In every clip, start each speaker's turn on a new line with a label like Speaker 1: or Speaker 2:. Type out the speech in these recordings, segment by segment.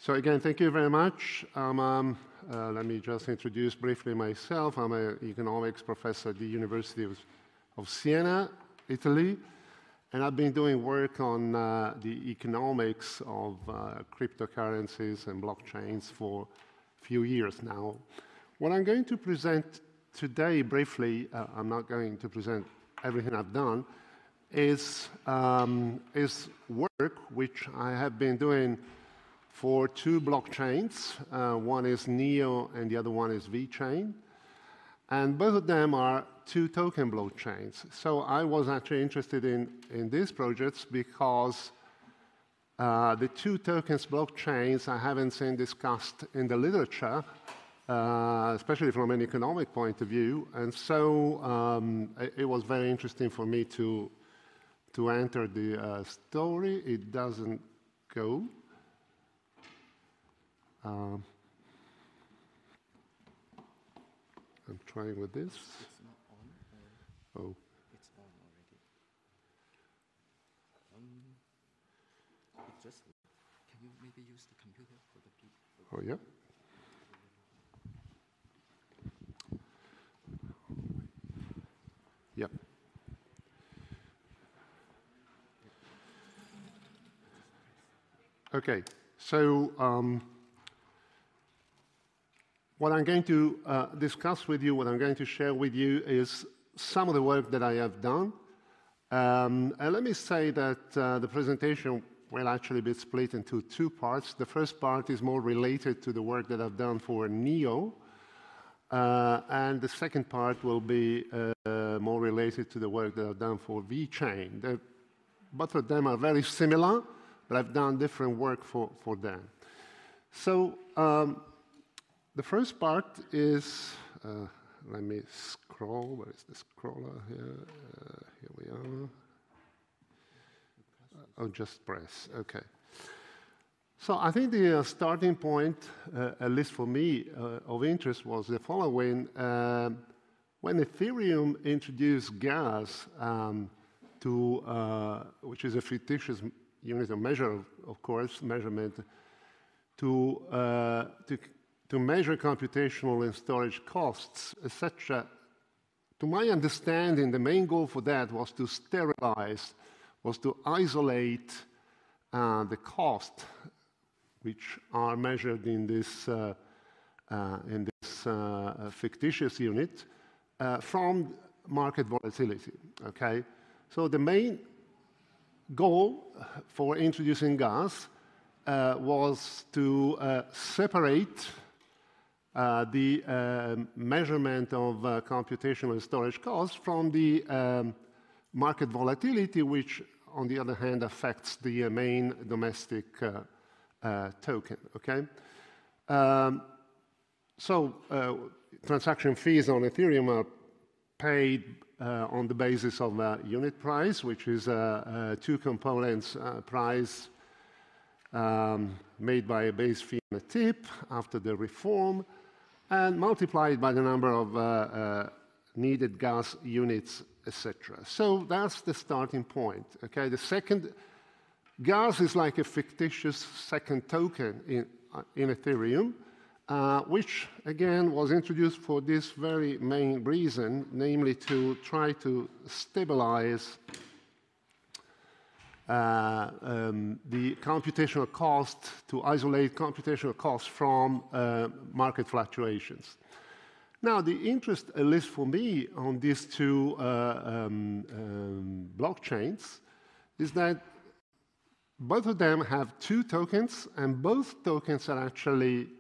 Speaker 1: So again, thank you very much. Let me just introduce briefly myself. I'm an economics professor at the University of Siena, Italy, and I've been doing work on the economics of cryptocurrencies and blockchains for a few years now. What I'm going to present today briefly, I'm not going to present everything I've done, is work which I have been doing for two blockchains. One is Neo and the other one is VeChain. And both of them are two-token blockchains. So I was actually interested in these projects because the two tokens blockchains I haven't seen discussed in the literature, especially from an economic point of view. And so it was very interesting for me to enter the story. It doesn't go. I'm trying with this.
Speaker 2: It's not on.
Speaker 1: Oh.
Speaker 2: It's on already. It just. Can you maybe use the computer for the people?
Speaker 1: Oh, yeah. Yep. Okay. So what I'm going to discuss with you, what I'm going to share with you is some of the work that I have done. And let me say that the presentation will actually be split into two parts. The first part is more related to the work that I've done for Neo. And the second part will be more related to the work that I've done for VeChain. Both of them are very similar, but I've done different work for them. So the first part is, let me scroll. Where is the scroller here? Here we are. Oh, just press. OK. So I think the starting point, at least for me, of interest was the following. When Ethereum introduced gas, which is a fictitious unit of measure, of course, measurement, to measure computational and storage costs, etc. To my understanding, the main goal for that was to sterilize, was to isolate the cost, which are measured in this fictitious unit, from market volatility. Okay, so the main goal for introducing gas was to separate the measurement of computational and storage costs from the market volatility, which, on the other hand, affects the main domestic token. Okay, so transaction fees on Ethereum are paid on the basis of unit price, which is two components price made by a base fee and a tip after the reform, and multiplied by the number of needed gas units, etc. So that's the starting point. Okay, the second, gas is like a fictitious second token in Ethereum, which again was introduced for this very main reason, namely to try to stabilize the computational cost, to isolate computational costs from market fluctuations. Now, the interest, at least for me, on these two blockchains is that both of them have two tokens, and both tokens are actually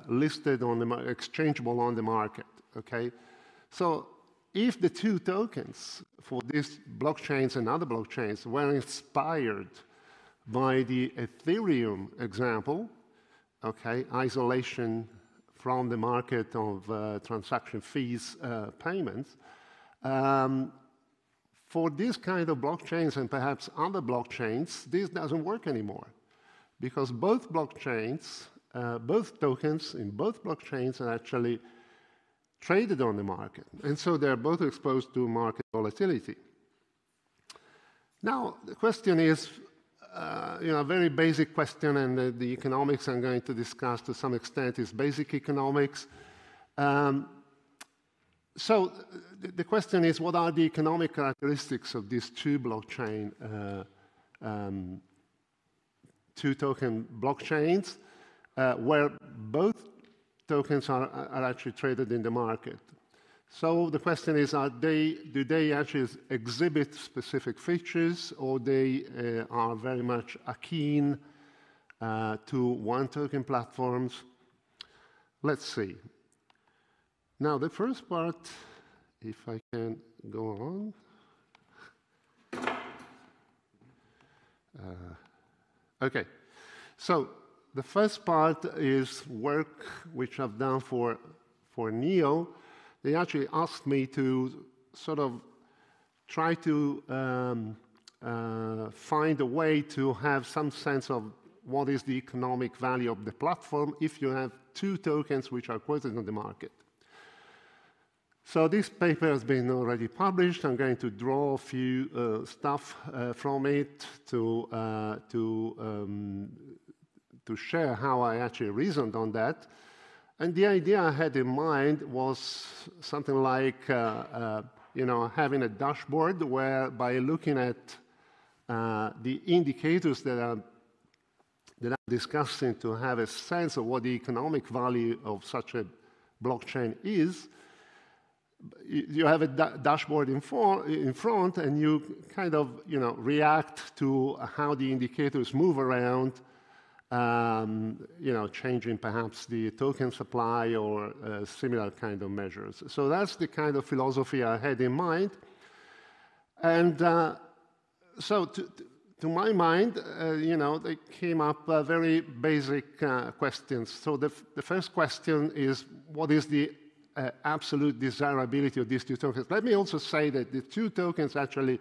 Speaker 1: listed on the exchangeable on the market. Okay, so if the two tokens for these blockchains and other blockchains were inspired by the Ethereum example, okay, isolation from the market of transaction fees payments, for this kind of blockchains and perhaps other blockchains, this doesn't work anymore, because both blockchains, both tokens in both blockchains are actually traded on the market, and so they're both exposed to market volatility. Now, the question is, a very basic question, and the economics I'm going to discuss to some extent is basic economics. So the question is, what are the economic characteristics of these two blockchain, two token blockchains, where both tokens are actually traded in the market? So the question is, do they actually exhibit specific features, or they are very much akin to one-token platforms? Let's see. Now, the first part, if I can go on. Okay, so the first part is work which I've done for NEO. They actually asked me to sort of try to find a way to have some sense of what is the economic value of the platform if you have two tokens which are quoted on the market. So this paper has been already published. I'm going to draw a few stuff from it to share how I actually reasoned on that. And the idea I had in mind was something like, having a dashboard where, by looking at the indicators that I'm discussing, to have a sense of what the economic value of such a blockchain is. You have a dashboard in front, and you kind of, react to how the indicators move around. Changing perhaps the token supply or similar kind of measures. So that's the kind of philosophy I had in mind. And so to my mind, they came up very basic questions. So the first question is, what is the absolute desirability of these two tokens? Let me also say that the two tokens actually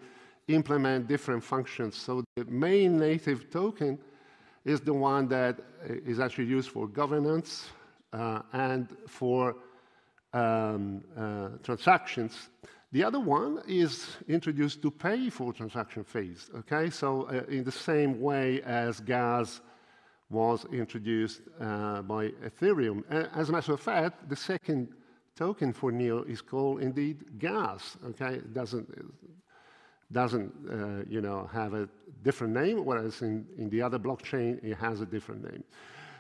Speaker 1: implement different functions. So the main native token is the one that is actually used for governance and for transactions. The other one is introduced to pay for transaction fees, okay? So in the same way as gas was introduced by Ethereum. As a matter of fact, the second token for NEO is called indeed gas, okay? It doesn't have a different name, whereas in the other blockchain, it has a different name.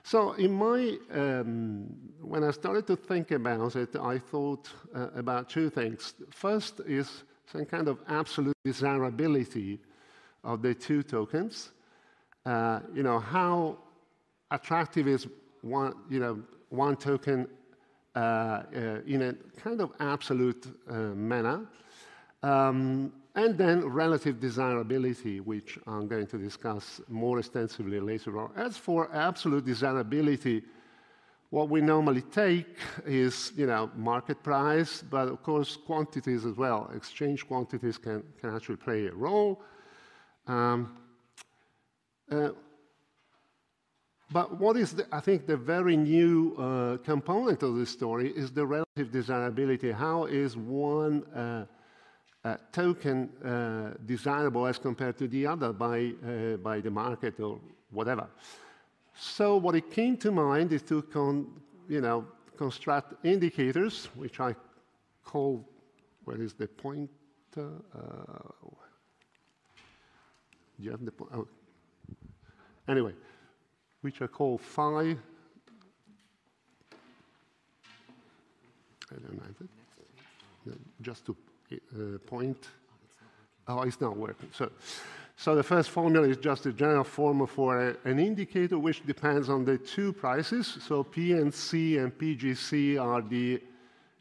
Speaker 1: So in when I started to think about it, I thought about two things. First is some kind of absolute desirability of the two tokens. How attractive is one token in a kind of absolute manner. And then relative desirability, which I'm going to discuss more extensively later on. As for absolute desirability, what we normally take is, market price, but of course quantities as well. Exchange quantities can actually play a role. But what is, I think, the very new component of this story is the relative desirability. How is one token desirable as compared to the other by the market or whatever? So what it came to mind is to construct indicators, which I call, where is the pointer? Do you have the point? Oh. Anyway, which I call phi. I don't know. Just to point. Oh, it's not working. So the first formula is just a general formula for an indicator which depends on the two prices. So PNC and PGC are the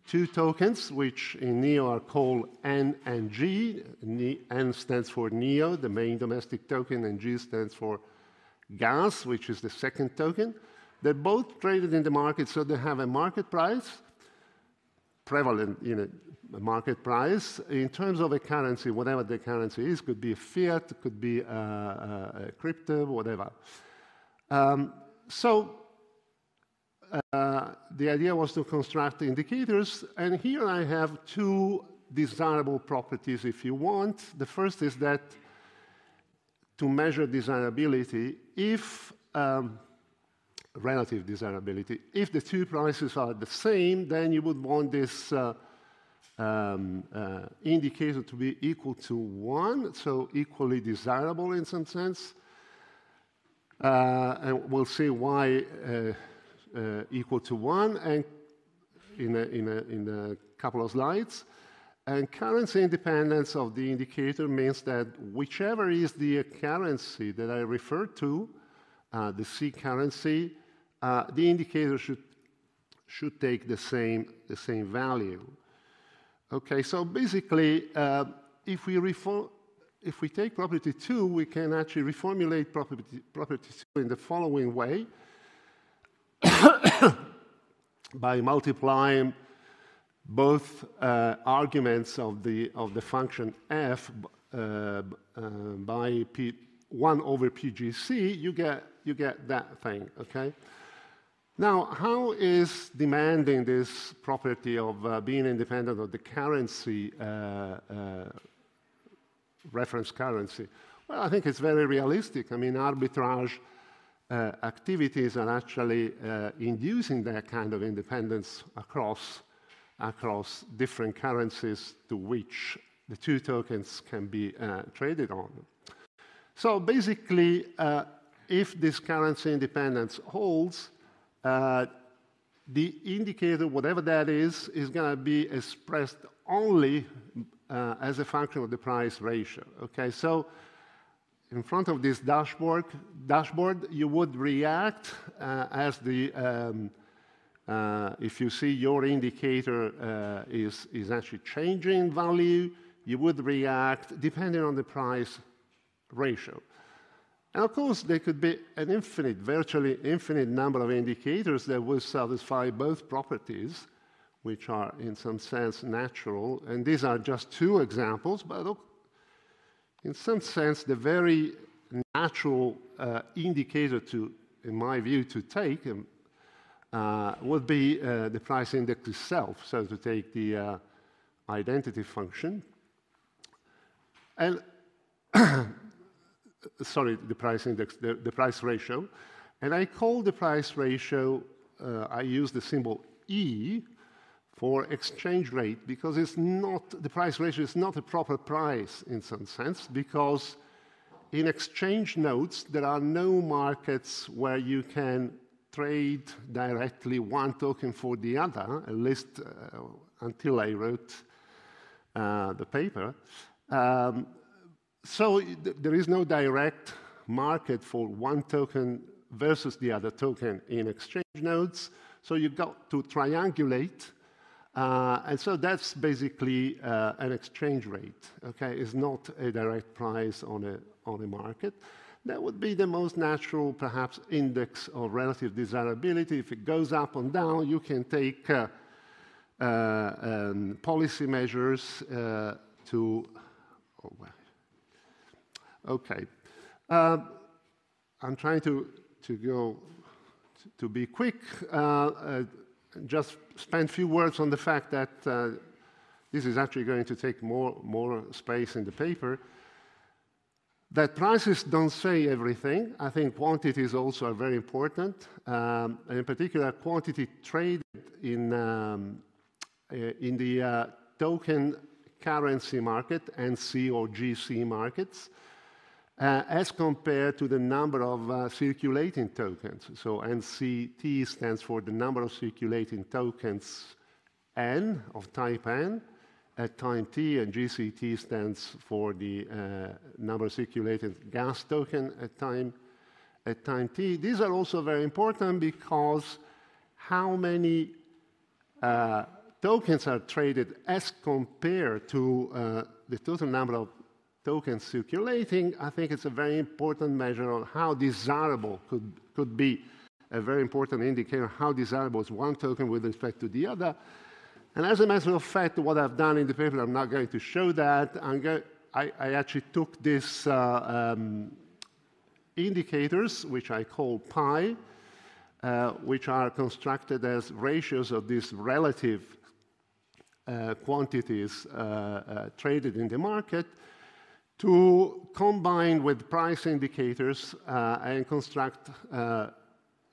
Speaker 1: two tokens, which in NEO are called N and G. N stands for NEO, the main domestic token, and G stands for gas, which is the second token. They're both traded in the market, so they have a market price, prevalent a market price. In terms of a currency, whatever the currency is, could be a fiat, could be a crypto, whatever. The idea was to construct indicators, and here I have two desirable properties, if you want. The first is that to measure desirability if relative desirability. If the two prices are the same, then you would want this indicator to be equal to 1, so equally desirable in some sense. And we'll see why equal to 1 and in a couple of slides. And currency independence of the indicator means that whichever is the currency that I referred to, the C currency, the indicator should take the same value. Okay, so basically, if we take property 2, we can actually reformulate property 2 in the following way by multiplying both arguments of the function f by 1 over PGC, you get that thing, okay? Now, how is demanding this property of being independent of the currency, reference currency? Well, I think it's very realistic. I mean, arbitrage activities are actually inducing that kind of independence across different currencies to which the two tokens can be traded on. So basically, if this currency independence holds, the indicator, whatever that is going to be expressed only as a function of the price ratio. Okay, so in front of this dashboard, you would react as the if you see your indicator is actually changing value, you would react depending on the price ratio. And of course, there could be an infinite, virtually infinite number of indicators that will satisfy both properties, which are in some sense natural. And these are just two examples, but in some sense, the very natural indicator to, in my view, to take would be the price index itself. So to take the identity function and sorry, the price index, the price ratio. And I call the price ratio, I use the symbol E for exchange rate because it's not, the price ratio is not a proper price in some sense because in exchange notes, there are no markets where you can trade directly one token for the other, at least until I wrote the paper. So there is no direct market for one token versus the other token in exchange nodes. So you've got to triangulate. And so that's basically an exchange rate. Okay, it's not a direct price on a market. That would be the most natural, perhaps, index of relative desirability. If it goes up and down, you can take policy measures to. Oh, well. Okay, I'm trying to be quick. Just spend a few words on the fact that this is actually going to take more space in the paper. That prices don't say everything. I think quantities also are very important. And in particular, quantity traded in the token currency market, NC or GC markets, as compared to the number of circulating tokens. So NCT stands for the number of circulating tokens N, of type N, at time T, and GCT stands for the number of circulating gas token at time T. These are also very important because how many tokens are traded as compared to the total number of tokens circulating, I think it's a very important measure on how desirable could be a very important indicator how desirable is one token with respect to the other. And as a matter of fact, what I've done in the paper, I'm not going to show that. I actually took these indicators, which I call pi, which are constructed as ratios of these relative quantities traded in the market. to combine with price indicators and construct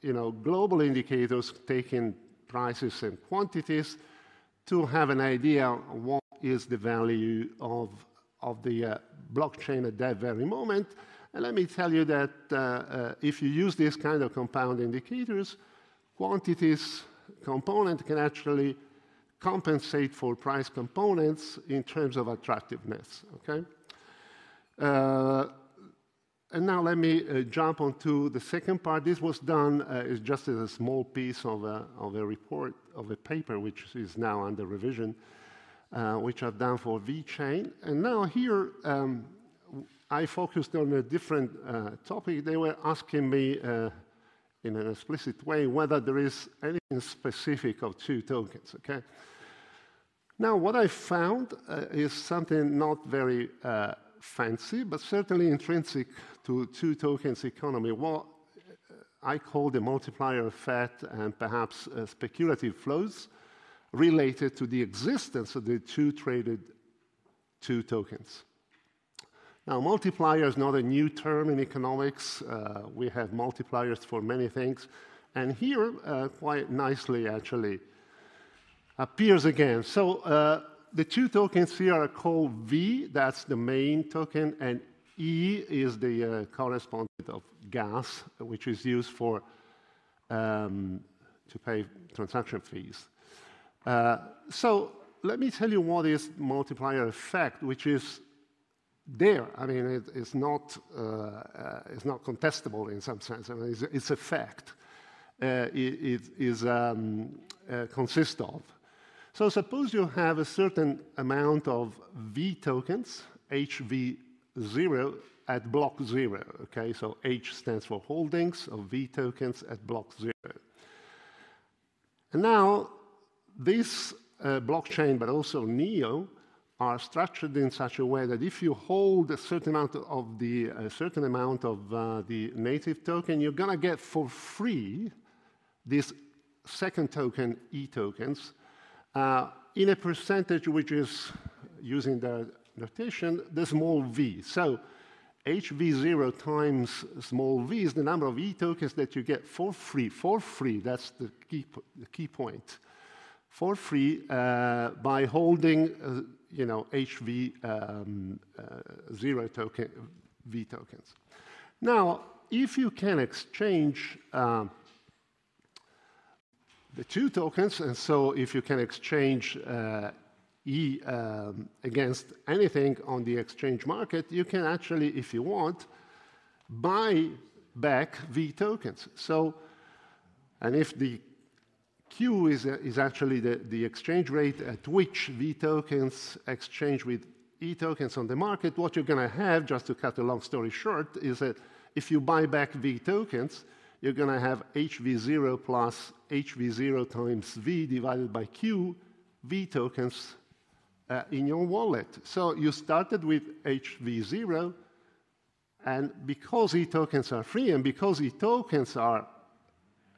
Speaker 1: global indicators taking prices and quantities to have an idea what is the value of the blockchain at that very moment. And let me tell you that if you use this kind of compound indicators, quantities component can actually compensate for price components in terms of attractiveness, okay? And now let me jump onto the second part. This was done is just as a small piece of a report, of a paper, which is now under revision, which I've done for VChain. And now here, I focused on a different topic. They were asking me in an explicit way whether there is anything specific of two tokens, okay? Now, what I found is something not very fancy, but certainly intrinsic to two tokens economy, what I call the multiplier effect and perhaps speculative flows related to the existence of the two traded two tokens. Now, multiplier is not a new term in economics. We have multipliers for many things. And here, quite nicely, actually, appears again. So the two tokens here are called V, that's the main token, and E is the correspondent of gas, which is used for to pay transaction fees. So let me tell you what is multiplier effect, which is there. I mean, it's not contestable in some sense. I mean, it's a fact. It is consists of. So suppose you have a certain amount of V tokens, HV0, at block 0, okay? So H stands for holdings of V tokens at block 0. And now, this blockchain, but also NEO, are structured in such a way that if you hold a certain amount of the native token, you're going to get for free this second token, E tokens, in a percentage which is, using the notation, the small v. So HV0 times small v is the number of E tokens that you get for free. For free, that's the key point. For free by holding, HV0 token, V tokens. Now, if you can exchange the two tokens, and so if you can exchange E against anything on the exchange market, you can actually, if you want, buy back V tokens. So, and if the Q is actually the exchange rate at which V tokens exchange with E tokens on the market, what you're going to have, just to cut a long story short, is that if you buy back V tokens, you're going to have HV0 plus HV0 times V divided by Q, V tokens in your wallet. So you started with HV0, and because E tokens are free and because E tokens are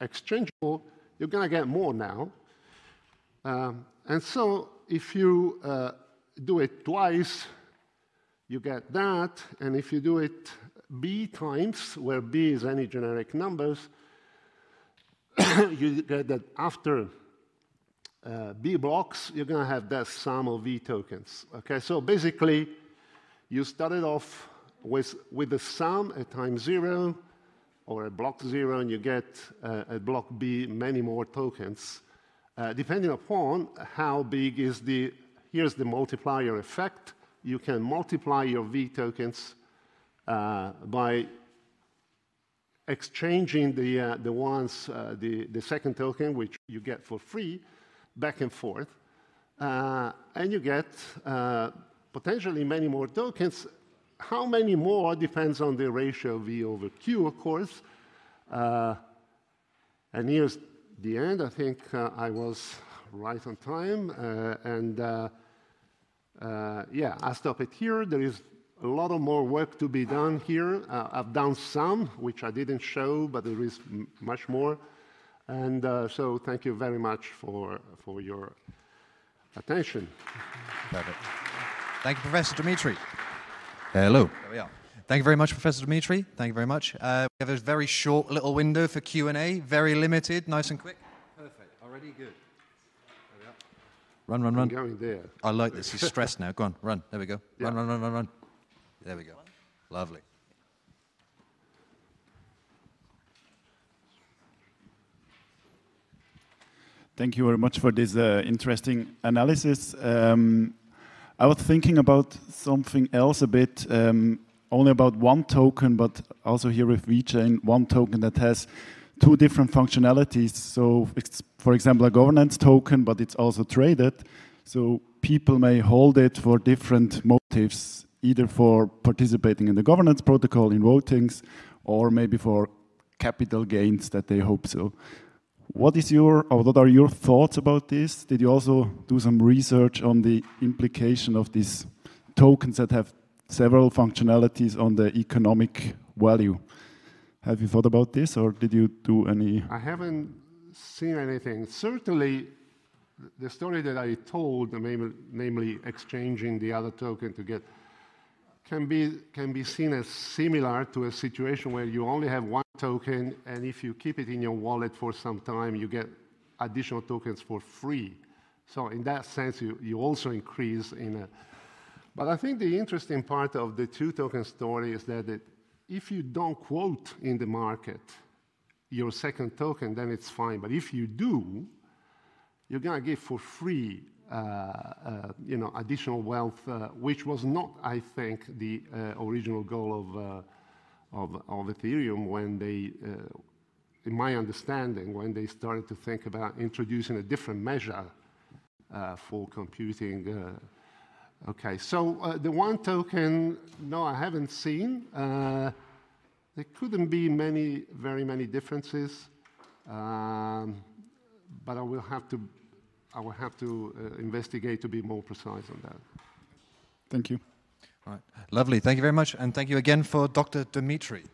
Speaker 1: exchangeable, you're going to get more now. And so if you do it twice, you get that. And if you do it B times, where B is any generic numbers, you get that after B blocks, you're going to have that sum of V tokens. Okay, so basically, you started off with the sum at time 0, or at block 0, and you get at block B many more tokens, depending upon how big is here's the multiplier effect. You can multiply your V tokens by exchanging the second token, which you get for free, back and forth, and you get potentially many more tokens. How many more depends on the ratio V over Q, of course. And here's the end. I think I was right on time. Yeah, I'll stop it here. There is a lot of more work to be done here. I've done some, which I didn't show, but there is much more. And so thank you very much for your attention.
Speaker 3: Perfect. Thank you, Professor Dimitri. Hello. There we are. Thank you very much, Professor Dimitri. Thank you very much. We have a very short little window for Q&A, very limited, nice and quick. Perfect. Already good. There we are. Run, run, run.
Speaker 1: I'm going there.
Speaker 3: I like this. He's stressed now. Go on, run. There we go.
Speaker 1: Yeah.
Speaker 3: Run, run, run, run, run. There we go. Lovely.
Speaker 4: Thank you very much for this interesting analysis. I was thinking about something else a bit, only about one token, but also here with VeChain, one token that has two different functionalities. So it's, for example, a governance token, but it's also traded. So people may hold it for different motives, either for participating in the governance protocol in votings, or maybe for capital gains that they hope so. What are your thoughts about this? Did you also do some research on the implication of these tokens that have several functionalities on the economic value? Have you thought about this, or did you do any?
Speaker 1: I haven't seen anything. Certainly, the story that I told, namely exchanging the other token to get, can be seen as similar to a situation where you only have one token, and if you keep it in your wallet for some time, you get additional tokens for free. So in that sense, you also increase in a... But I think the interesting part of the two-token story is that if you don't quote in the market your second token, then it's fine. But if you do, you're going to give for free additional wealth, which was not, I think, the original goal of Ethereum when they, in my understanding, when they started to think about introducing a different measure for computing. Okay, so the one token, no, I haven't seen. There couldn't be very many differences, but I will have to investigate to be more precise on that.
Speaker 4: Thank you.
Speaker 3: All right. Lovely. Thank you very much. And thank you again for Dr. Dimitri.